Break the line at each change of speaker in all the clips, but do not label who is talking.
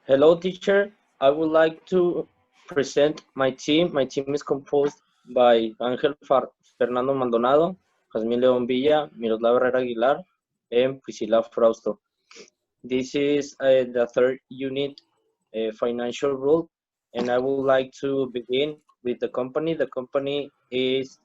Hello, teacher. I would like to present my team. My team is composed by Fernando Maldonado, Jazmín León Villa, Miroslava Herrera Aguilar, and Priscila Frausto. This is the third unit, financial rule, and I would like to begin with the company. The company its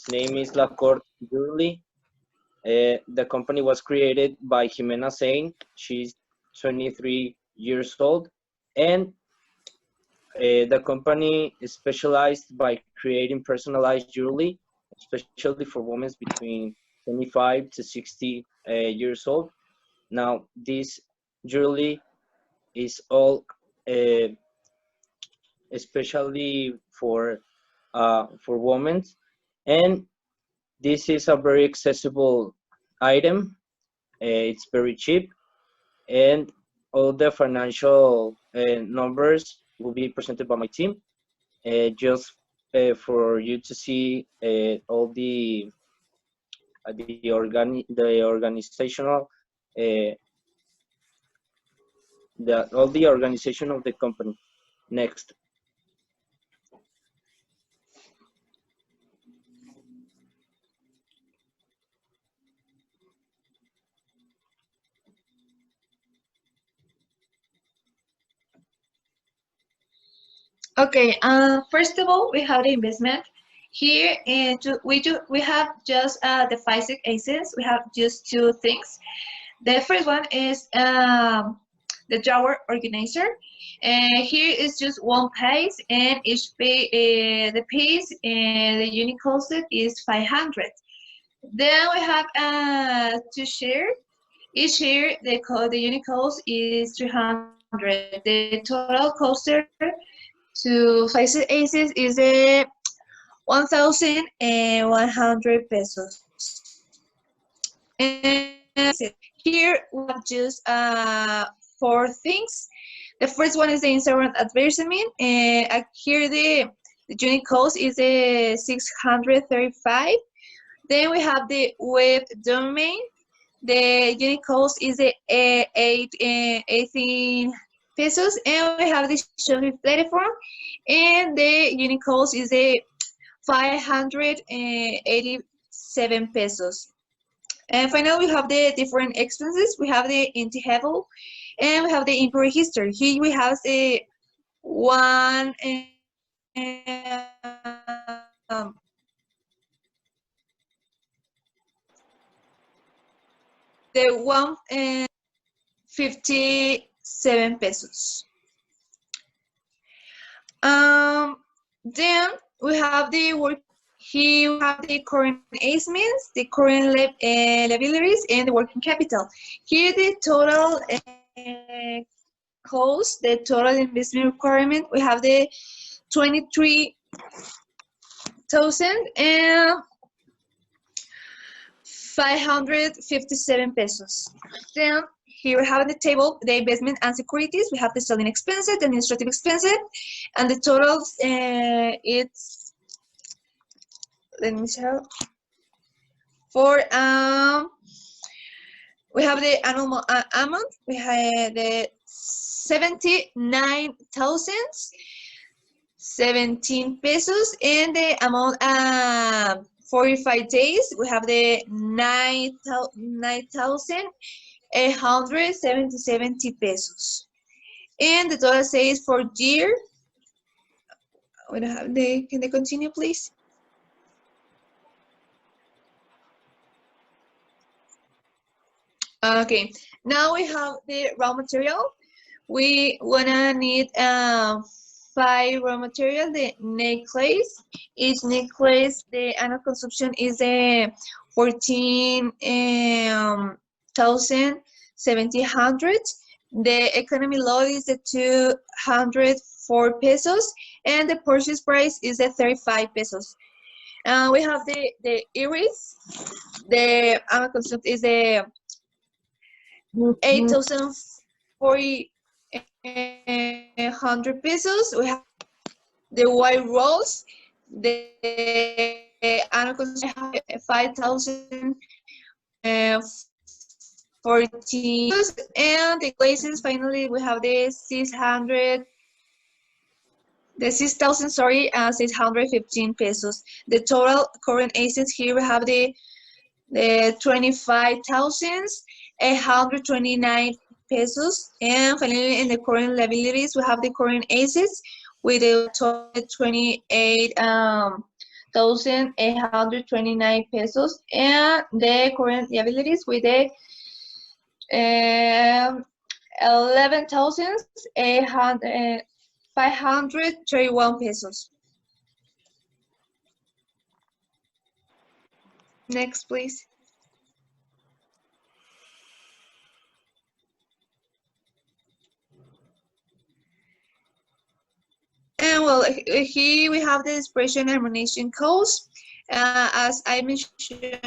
name is Lacort Jewelry. The company was created by Jimena Sain. She's 23 years old, and the company is specialized by creating personalized jewelry, especially for women between 25 to 60 years old. Now, this jewelry is all uh, especially for women, and this is a very accessible item. It's very cheap, and all the financial numbers will be presented by my team. Just for you to see all the organizational uh, all the organization of the company. Next.
Okay, first of all, we have the investment. Here, we have just the five aces. We have just two things. The first one is the drawer organizer. Here is just one page, and the piece, the unit cost is 500. Then we have two share. Each share, the unit cost is 300. The total cost to face aces is 1,100 pesos. And here we have just four things. The first one is the Instagram advertisement. Here the unit cost is 635. Then we have the web domain. The unit cost is 18 pesos, and we have the shopping platform, and the unit cost is 587 pesos. And finally, we have the different expenses. We have the intangible, and we have the import history. Here we have the one. The 157 pesos. Then we have the work. Here we have the current assessments, the current liabilities, and the working capital. Here the total cost, the total investment requirement. We have the 23,557 pesos. Then here we have the table, the investment and securities. We have the selling expenses, the administrative expenses, and the totals. It's, let me show. For we have the annual amount. We have the 79,017 pesos, and the amount 45 days. We have the 9,870 pesos, and the total says for year. We don't have the. Can they continue, please? Okay, now we have the raw material. We wanna need 5 raw material. The necklace. Each necklace, the annual consumption is 14,700. The economy law is 204 pesos, and the purchase price is 35 pesos. We have the iris. The annual consumption is 8,400 pesos. We have the white rose. The annual consumption 5,400 14, and the glaces finally we have the 600. The 6,000, sorry, 615 pesos. The total current assets here we have the 25,829 pesos. And finally, in the current liabilities, we have the current assets with a total 28,829 pesos, and the current liabilities with the 11,531 pesos. Next, please. And well, here we have the expression harmonization codes. As I mentioned,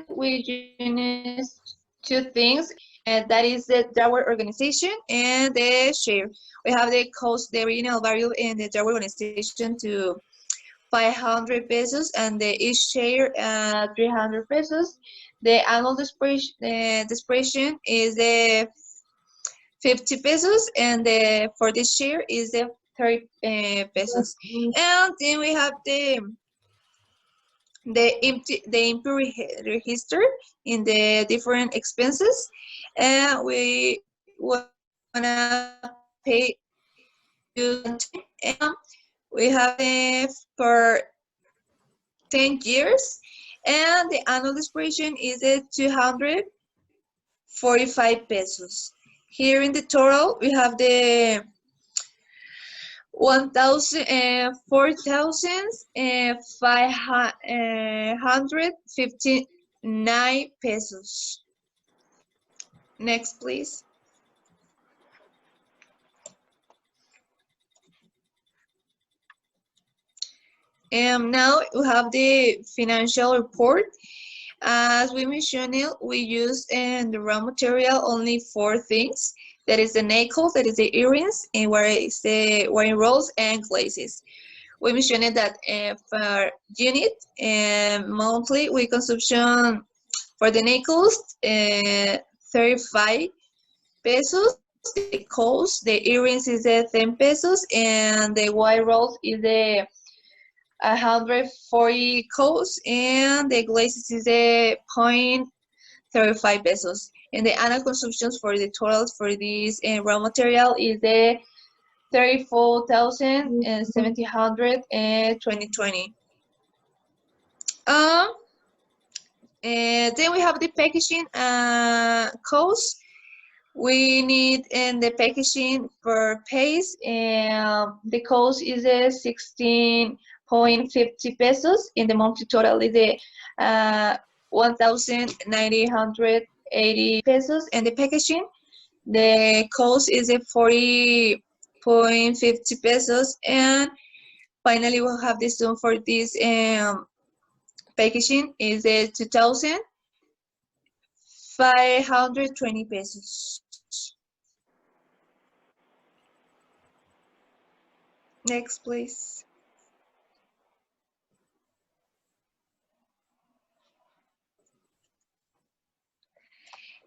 we use two things, and that is the drawer organization and the share. We have the cost, the original value in the drawer organization to 500 pesos, and the each share 300 pesos. The annual expression is the 50 pesos, and for this share is the 30 pesos. And then we have the empty register in the different expenses, and we wanna pay you, and we have it for 10 years, and the annual expression is 245 pesos. Here in the total, we have the 4,559 pesos. Next, please. And now we have the financial report. As we mentioned, we use in the raw material only 4 things. That is the nails, that is the earrings, and where is the wine rolls and glazes. We mentioned that for unit and monthly, we consumption for the nails 35 pesos. The cost, the earrings is 10 pesos, and the wine rolls is 140 costs, and the glazes is 0.35 pesos. And the annual consumptions for the totals for this raw material is 34,700 in 2020. Then we have the packaging cost. We need in the packaging per piece, and the cost is 16.50 pesos. In the monthly total is 1,980 pesos. And the packaging, the cost is 40.50 pesos. And finally, we'll have the sum for this packaging is 2,520 pesos. Next, please.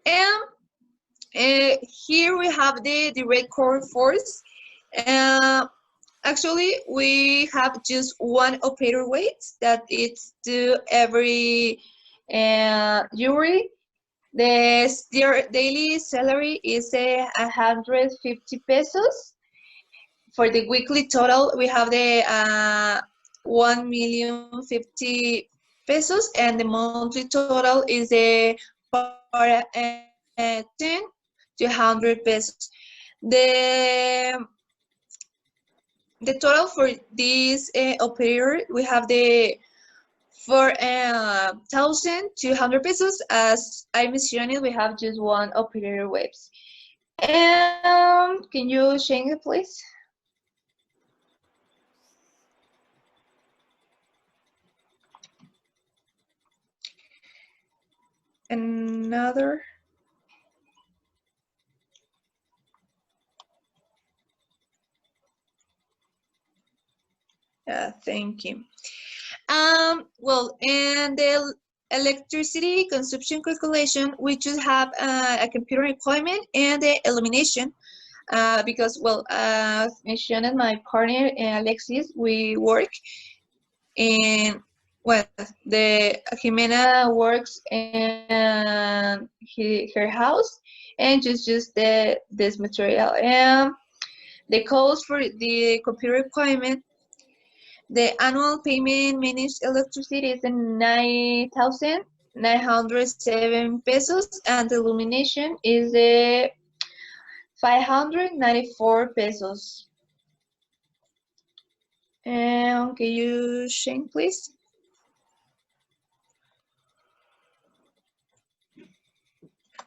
And here we have the Lacort force. Actually, we have just one operator weight that it's to every jury. Their daily salary is 150 pesos. For the weekly total, we have the 1,050,000 pesos, and the monthly total is 10 to 100 pesos. The total for this operator, we have the 4,200 pesos. As I mentioned, we have just one operator waves. Can you change it, please? Another. Thank you. Well, and the electricity consumption calculation, we just have a computer equipment and the illumination. Because, well, as mentioned, my partner Alexis, we work in, well, the Jimena works in her house and just use this material. And the cost for the computer equipment, the annual payment managed electricity is 9,907 pesos, and the illumination is 594 pesos. And can you change, please?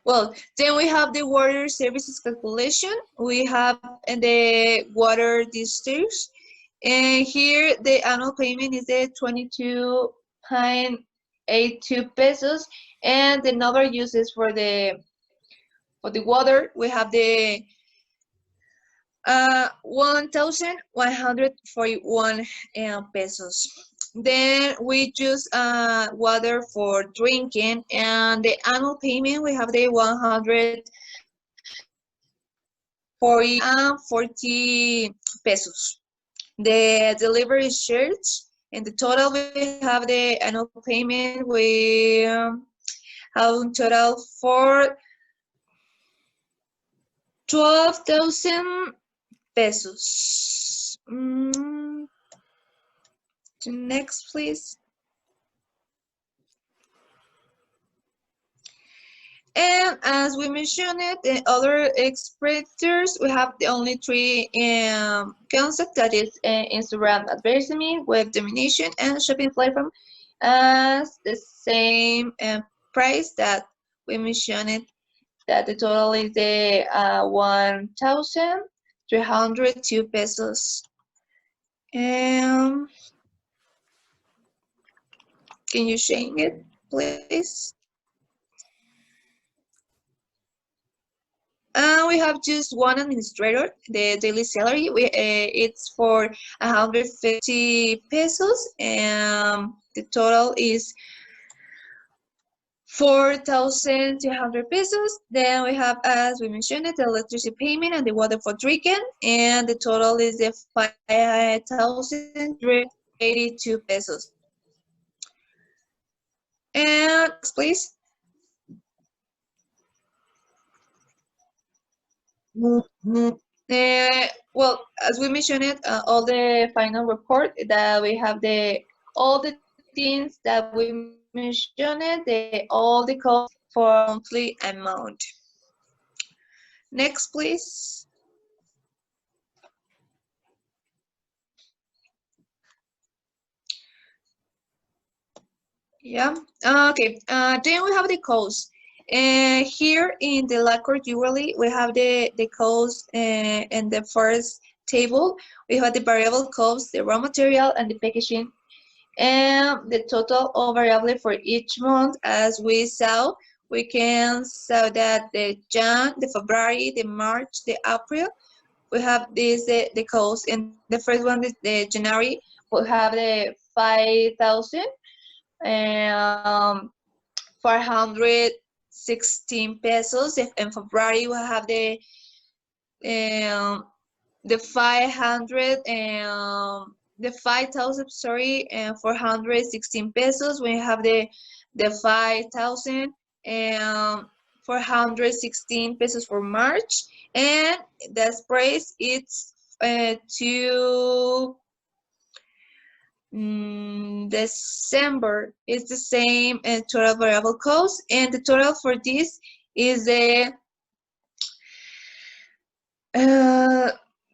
Well, then we have the water services calculation. We have the water districts. And here the annual payment is 22.82 pesos. And the number uses for the water, we have the 1,141 pesos. Then we choose water for drinking, and the annual payment we have the 140 pesos. The delivery charge, and the total we have the annual payment we have a total for 12,000 pesos. Next, please. And as we mentioned it, the other expenditures, we have the only three concepts, that is Instagram advertisement, web domination, and shopping platform, as the same price that we mentioned it, that the total is the 1,302 pesos. Can you change it, please? We have just one administrator. The daily salary it's for 150 pesos, and the total is 4,200 pesos. Then we have, as we mentioned, the electricity payment and the water for drinking, and the total is the 5,382 pesos. And next, please. Well, as we mentioned it, all the final report that we have all the things that we mentioned, all the costs for monthly amount. Next, please. Yeah. Okay. Then we have the costs. Here in the Lacort yearly, we have the cost in the first table. We have the variable cost, the raw material, and the packaging, and the total of variable for each month. As we saw, we can saw that the Jan, the February, the March, the April, we have this the cost. And the first one is the January. We have the 5,000. 416 pesos. If in February we have the 5,000, sorry, and 416 pesos. We have the 5,416 pesos for March, and the price it's to December is the same total variable cost, and the total for this is the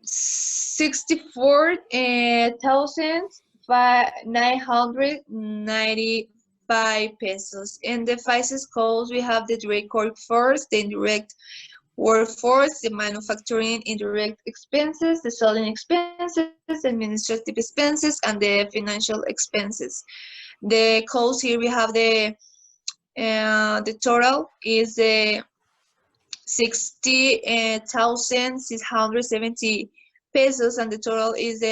64,995 pesos. And the FICES cost, we have the direct workforce, the indirect workforce, the manufacturing indirect expenses, the selling expenses, administrative expenses, and the financial expenses. The cost here we have the total is 60,670 pesos, and the total is